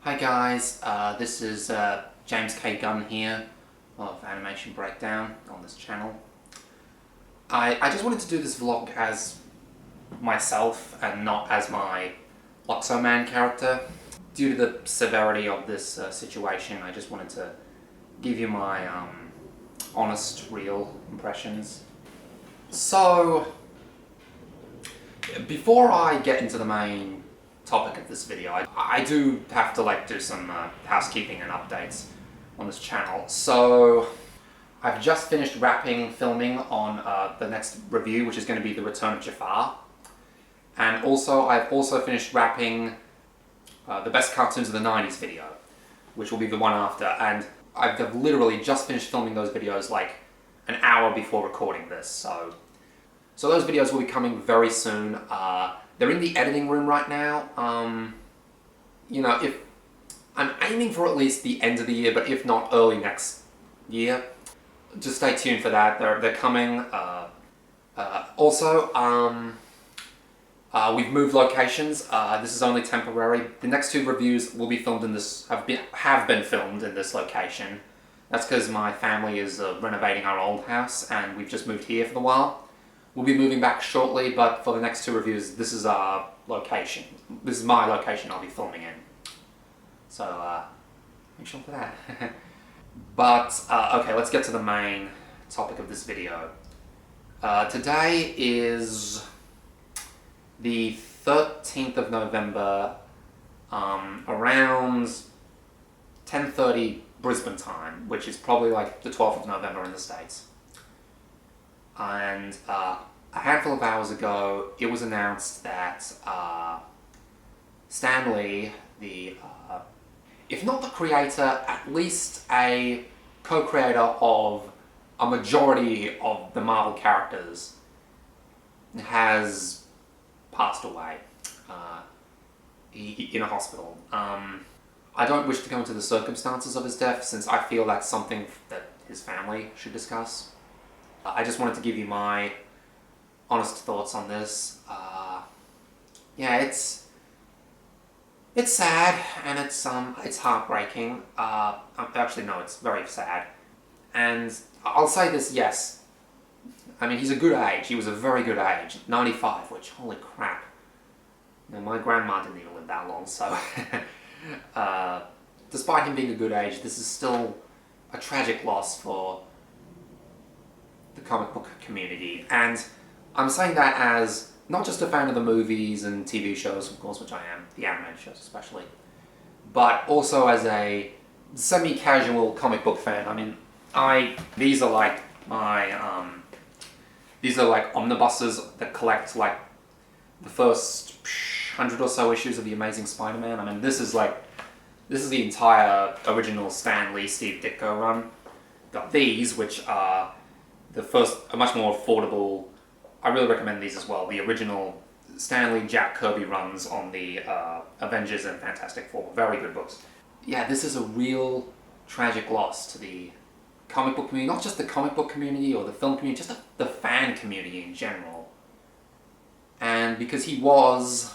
Hi guys, this is James K. Gunn here of Animation Breakdown on this channel. I just wanted to do this vlog as myself and not as my Loxo-Man character. Due to the severity of this situation, I just wanted to give you my honest, real impressions. So, before I get into the main topic of this video, I do have to do some housekeeping and updates on this channel. So I've just finished wrapping filming on the next review, which is going to be The Return of Jafar, and also I've also finished wrapping the best cartoons of the 90s video, which will be the one after, and I've literally just finished filming those videos like an hour before recording this, so those videos will be coming very soon. They're in the editing room right now. If I'm aiming for at least the end of the year, but if not, early next year. Just stay tuned for that. They're coming. We've moved locations. This is only temporary. The next two reviews will be filmed in this. Have been filmed in this location. That's because my family is renovating our old house, and we've just moved here for a while. We'll be moving back shortly, but for the next two reviews, this is our location. This is my location I'll be filming in. So, make sure for that. But, okay, let's get to the main topic of this video. Today is the 13th of November, around 10:30 Brisbane time, which is probably like the 12th of November in the States. And a handful of hours ago, it was announced that Stan Lee, if not the creator, at least a co-creator of a majority of the Marvel characters, has passed away in a hospital. I don't wish to go into the circumstances of his death, since I feel that's something that his family should discuss. I just wanted to give you my honest thoughts on this. Yeah, it's sad, and it's heartbreaking. Actually, no, it's very sad. And I'll say this, yes. I mean, he's a good age. He was a very good age. 95, which, holy crap. You know, my grandma didn't even live that long, so... despite him being a good age, this is still a tragic loss for the comic book community. And I'm saying that as not just a fan of the movies and TV shows, of course, which I am, the animated shows especially, but also as a semi-casual comic book fan. I mean, these are like my, these are like omnibuses that collect like the first 100 or so issues of The Amazing Spider-Man. I mean, this is the entire original Stan Lee, Steve Ditko run. Got these, which are the first, a much more affordable. I really recommend these as well. The original Stan Lee, Jack Kirby runs on the Avengers and Fantastic Four. Very good books. Yeah, this is a real tragic loss to the comic book community. Not just the comic book community or the film community, just the fan community in general. And because he was...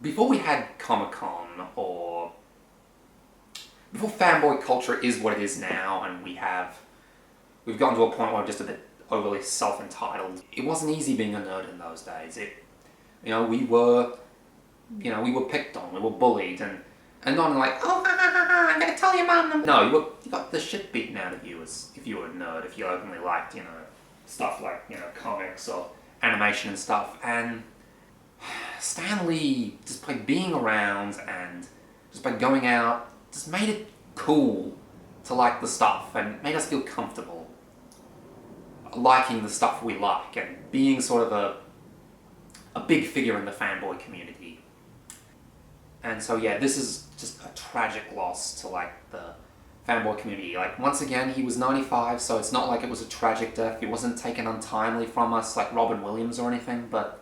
Before we had Comic-Con, or... Before fanboy culture is what it is now, and we've gotten to a point where we're just a bit overly self-entitled. It wasn't easy being a nerd in those days. We were picked on, we were bullied, and not like, oh, I'm gonna tell your mum. No, you got the shit beaten out of you if you were a nerd, if you openly liked, stuff like, comics or animation and stuff. And Stan Lee, just by being around and just by going out, just made it cool to like the stuff and made us feel comfortable liking the stuff we like and being sort of a big figure in the fanboy community. And so yeah, this is just a tragic loss to like the fanboy community. Like, once again, he was 95, so it's not like it was a tragic death. He wasn't taken untimely from us like Robin Williams or anything, but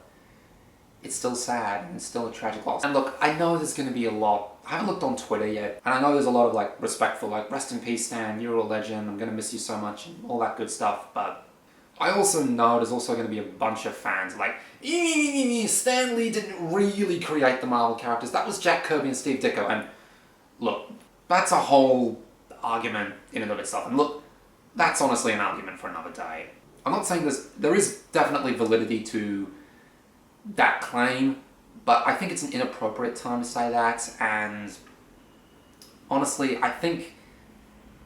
it's still sad, and it's still a tragic loss. And look, I know there's going to be a lot. I haven't looked on Twitter yet, and I know there's a lot of respectful, rest in peace, Stan, you're a legend, I'm going to miss you so much, and all that good stuff, but I also know there's also going to be a bunch of fans like, Stan Lee didn't really create the Marvel characters, that was Jack Kirby and Steve Ditko. And look, that's a whole argument in and of itself. And look, that's honestly an argument for another day. I'm not saying there is definitely validity to that claim, but I think it's an inappropriate time to say that, and honestly, I think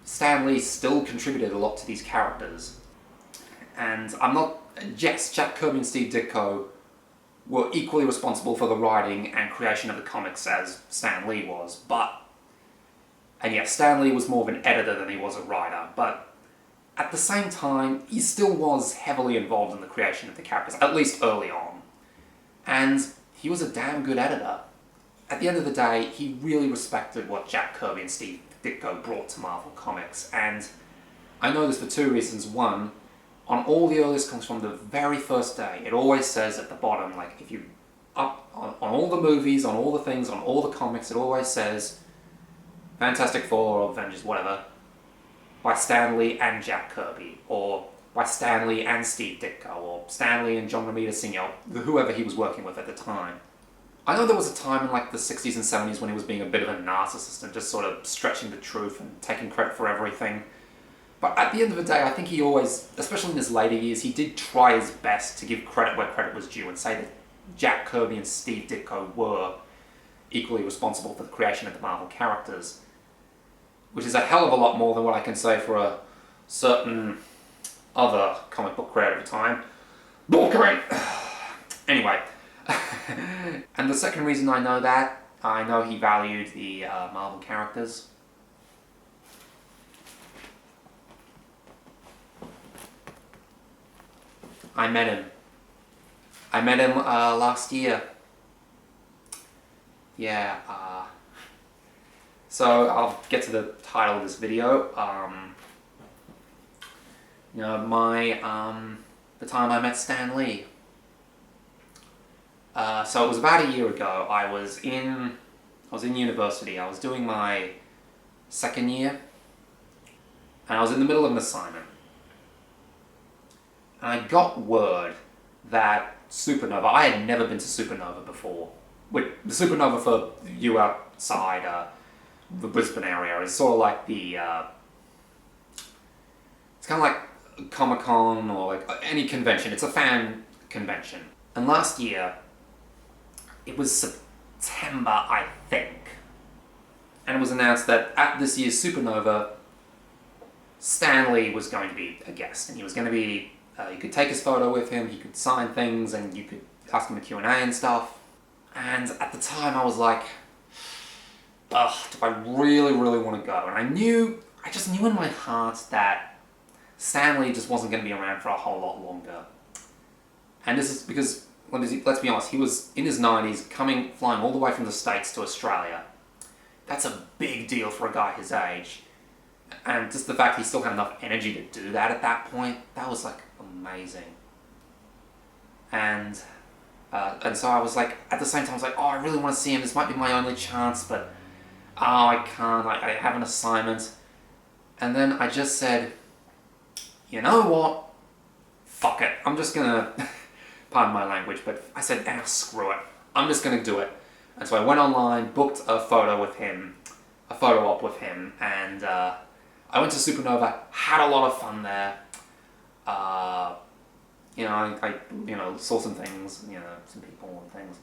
Stan Lee still contributed a lot to these characters. And I'm not... Yes, Jack Kirby and Steve Ditko were equally responsible for the writing and creation of the comics as Stan Lee was, but... And yes, Stan Lee was more of an editor than he was a writer, but at the same time, he still was heavily involved in the creation of the characters, at least early on. And he was a damn good editor. At the end of the day, he really respected what Jack Kirby and Steve Ditko brought to Marvel Comics, and I know this for two reasons. One, on all the earliest comics from the very first day, it always says at the bottom, like, if you up on all the movies, on all the things, on all the comics, it always says Fantastic Four or Avengers, whatever, by Stan Lee and Jack Kirby, or by Stan Lee and Steve Ditko, or Stan Lee and John Romita Sr., whoever he was working with at the time. I know there was a time in like the 60s and 70s when he was being a bit of a narcissist and just sort of stretching the truth and taking credit for everything. But at the end of the day, I think he always, especially in his later years, he did try his best to give credit where credit was due and say that Jack Kirby and Steve Ditko were equally responsible for the creation of the Marvel characters. Which is a hell of a lot more than what I can say for a certain other comic book creator at the time. Bullcrate! Anyway. And the second reason I know that, I know he valued the Marvel characters. I met him. I met him last year. Yeah, so I'll get to the title of this video. You know, the time I met Stan Lee. So it was about a year ago. I was in university. I was doing my second year, and I was in the middle of an assignment. And I got word that Supernova, I had never been to Supernova before. The Supernova for you outside the Brisbane area is sort of like the, it's kind of like Comic-Con or like any convention. It's a fan convention. And last year, it was September, I think, and it was announced that at this year's Supernova, Stan Lee was going to be a guest, and he was going to be, you could take his photo with him, he could sign things, and you could ask him a Q&A and stuff. And at the time I was like, ugh, do I really, really want to go? And I just knew in my heart that Stan Lee just wasn't going to be around for a whole lot longer. And this is because, let's be honest, he was in his 90s, flying all the way from the States to Australia. That's a big deal for a guy his age. And just the fact he still had enough energy to do that at that point, that was like amazing. And so I was like, at the same time I was like, oh, I really want to see him, this might be my only chance, but oh, I can't, I have an assignment. And then I just said, you know what, fuck it, I'm just gonna, pardon my language, but I said, screw it, I'm just gonna do it. And so I went online, booked a photo op with him, and I went to Supernova, had a lot of fun there. You know, I saw some things, some people and things.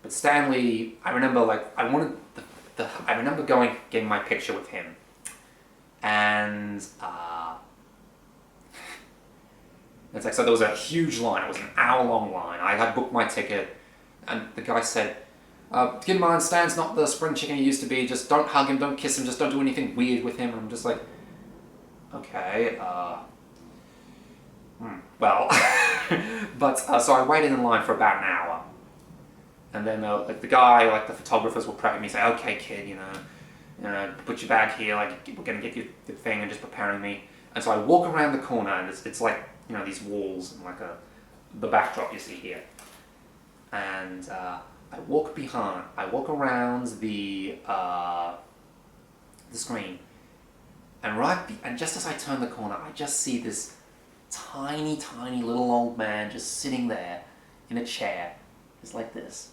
But Stan Lee, I remember I remember getting my picture with him. And it's like, so there was a huge line, it was an hour-long line. I had booked my ticket, and the guy said, keep in mind, Stan's not the spring chicken he used to be, just don't hug him, don't kiss him, just don't do anything weird with him. And I'm just like, okay, well, but, so I waited in line for about an hour. And then, the guy, the photographers were prepping me, say, okay, kid, put your bag here, we're gonna get you the thing, and just preparing me. And so I walk around the corner, and it's like, these walls, and the backdrop you see here. And, I walk around the screen, and just as I turn the corner, I just see this tiny, tiny little old man just sitting there in a chair, just like this,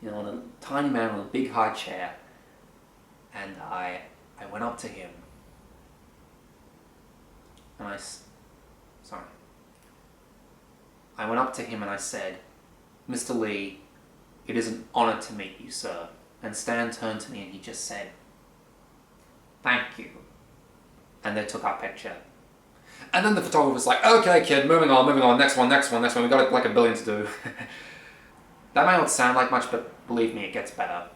a tiny man on a big high chair, and I I went up to him and I went up to him and I said, "Mr. Lee, it is an honor to meet you, sir." And Stan turned to me and he just said, "Thank you." And they took our picture. And then the photographer was like, "Okay, kid, moving on, next one. We got like a billion to do." That may not sound like much, but believe me, it gets better.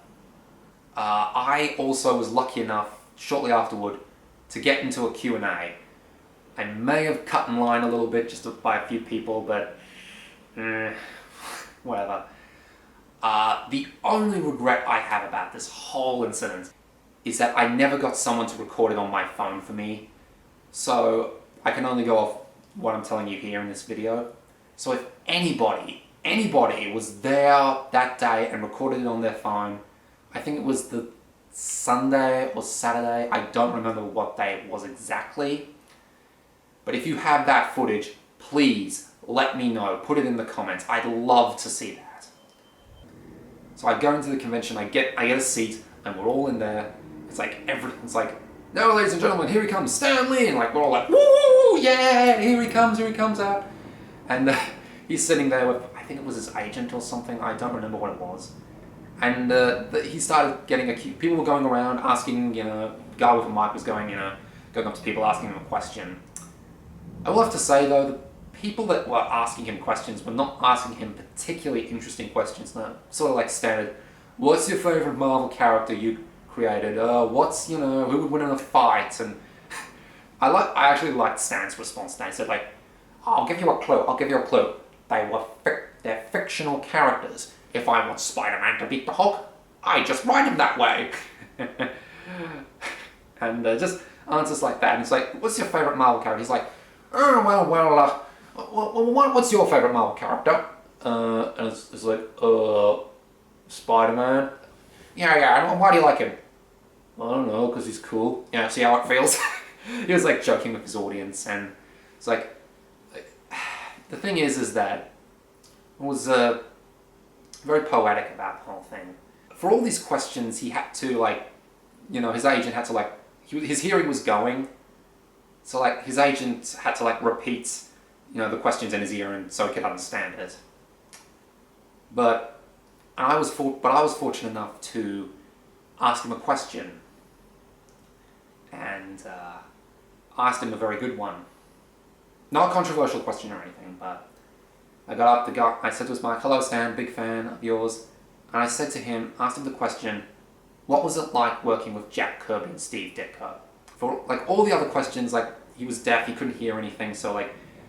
I also was lucky enough, shortly afterward, to get into a Q&A. I may have cut in line a little bit just by a few people, but whatever. The only regret I have about this whole incident is that I never got someone to record it on my phone for me. So I can only go off what I'm telling you here in this video. So if anybody was there that day and recorded it on their phone, I think it was the Sunday or Saturday, I don't remember what day it was exactly. But if you have that footage, please let me know, put it in the comments. I'd love to see that. So I go into the convention, I get a seat, and we're all in there. It's like everything's like, "No, ladies and gentlemen, here he comes, Stan Lee," and like we're all like, "Woo, yeah, here he comes out." And he's sitting there with, I think it was his agent or something, I don't remember what it was. And he started getting people were going around asking, guy with a mic was going up to people asking him a question. I will have to say though, the people that were asking him questions were not asking him particularly interesting questions. No, sort of like standard, "What's your favorite Marvel character you created? What's, who would win in a fight?" And I actually liked Stan's response. He said like, I'll give you a clue. They're fictional characters. If I want Spider-Man to beat the Hulk, I just write him that way. And just answers like that. And it's like, "What's your favorite Marvel character?" He's like, what's your favorite Marvel character?" And it's like, "Spider-Man." Yeah, and why do you like him?" "I don't know, because he's cool." Yeah, see how it feels? He was like joking with his audience, and it's like, the thing is that it was very poetic about the whole thing. For all these questions, he had to his agent had to his hearing was going, so his agent had to repeat, the questions in his ear, and so he could understand it. But I was fortunate enough to ask him a question, and I asked him a very good one. Not a controversial question or anything, but I got up, I said to his mic, "Hello Stan, big fan of yours." And I said to him, asked him the question, what was it like working with Jack Kirby and Steve Ditko? For all the other questions, he was deaf, he couldn't hear anything, so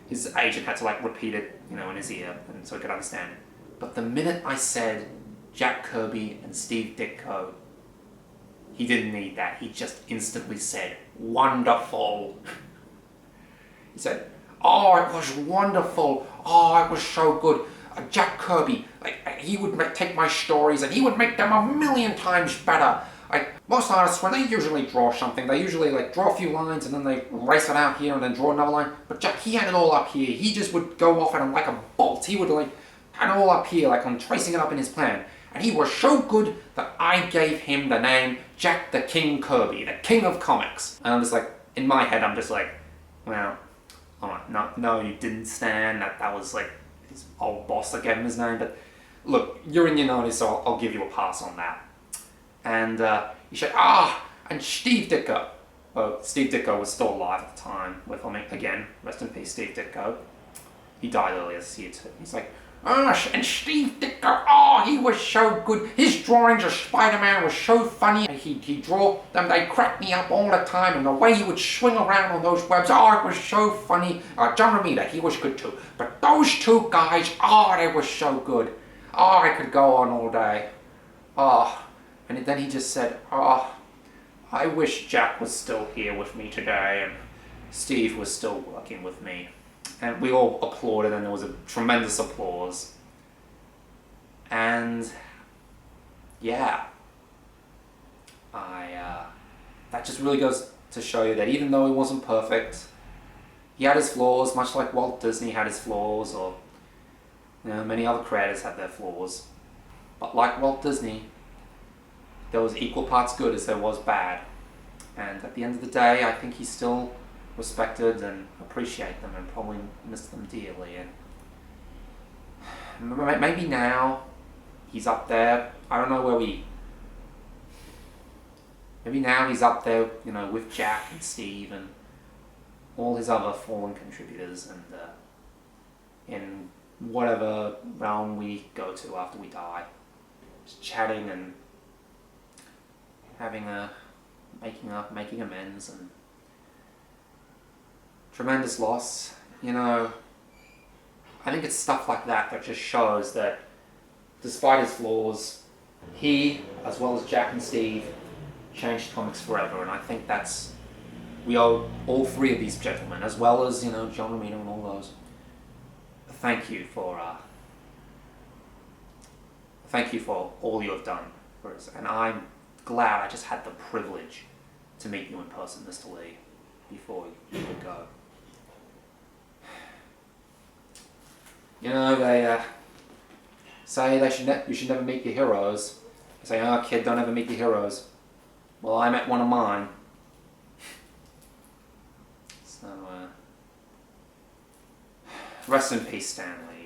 his agent had to repeat it, in his ear, and so he could understand it. But the minute I said Jack Kirby and Steve Ditko, he didn't need that. He just instantly said, "Wonderful." He said, "Oh, it was wonderful. Oh, it was so good. Jack Kirby, he would take my stories and he would make them a million times better. Most artists, when they usually draw something, they usually draw a few lines and then they erase it out here and then draw another line. But Jack, he had it all up here. He just would go off at him like a bolt. He would had it all up here, I'm tracing it up in his plan. And he was so good that I gave him the name Jack the King Kirby, the King of Comics." And I'm just in my head, I'm just well, no, you didn't, Stan. That was his old boss that gave him his name. But look, you're in your 90s, so I'll give you a pass on that. And he said, and Steve Ditko. Well, Steve Ditko was still alive at the time. With again, rest in peace, Steve Ditko. He died earlier this year too. He's like, and Steve Ditko, he was so good. His drawings of Spider-Man was so funny. He'd draw them, they cracked me up all the time, and the way he would swing around on those webs, it was so funny. John Romita, he was good too. But those two guys, they were so good. I could go on all day. And then he just said, I wish Jack was still here with me today, and Steve was still working with me. And we all applauded, and there was a tremendous applause. And yeah, that just really goes to show you that even though he wasn't perfect, he had his flaws, much like Walt Disney had his flaws, or many other creators had their flaws. But like Walt Disney, there was equal parts good as there was bad. And at the end of the day, I think he still respected and appreciated them and probably missed them dearly. And maybe now he's up there. I don't know where maybe now he's up there, with Jack and Steve and all his other fallen contributors, and in whatever realm we go to after we die, just chatting and making amends, and tremendous loss. I think it's stuff like that just shows that despite his flaws, he, as well as Jack and Steve, changed comics forever, and I think we owe all three of these gentlemen, as well as, John Romita and all those, thank you for all you have done for us, and I'm glad I just had the privilege to meet you in person, Mr. Lee, before you could go. They say you should never meet your heroes. They say, "Oh, kid, don't ever meet your heroes." Well, I met one of mine. So, rest in peace, Stanley.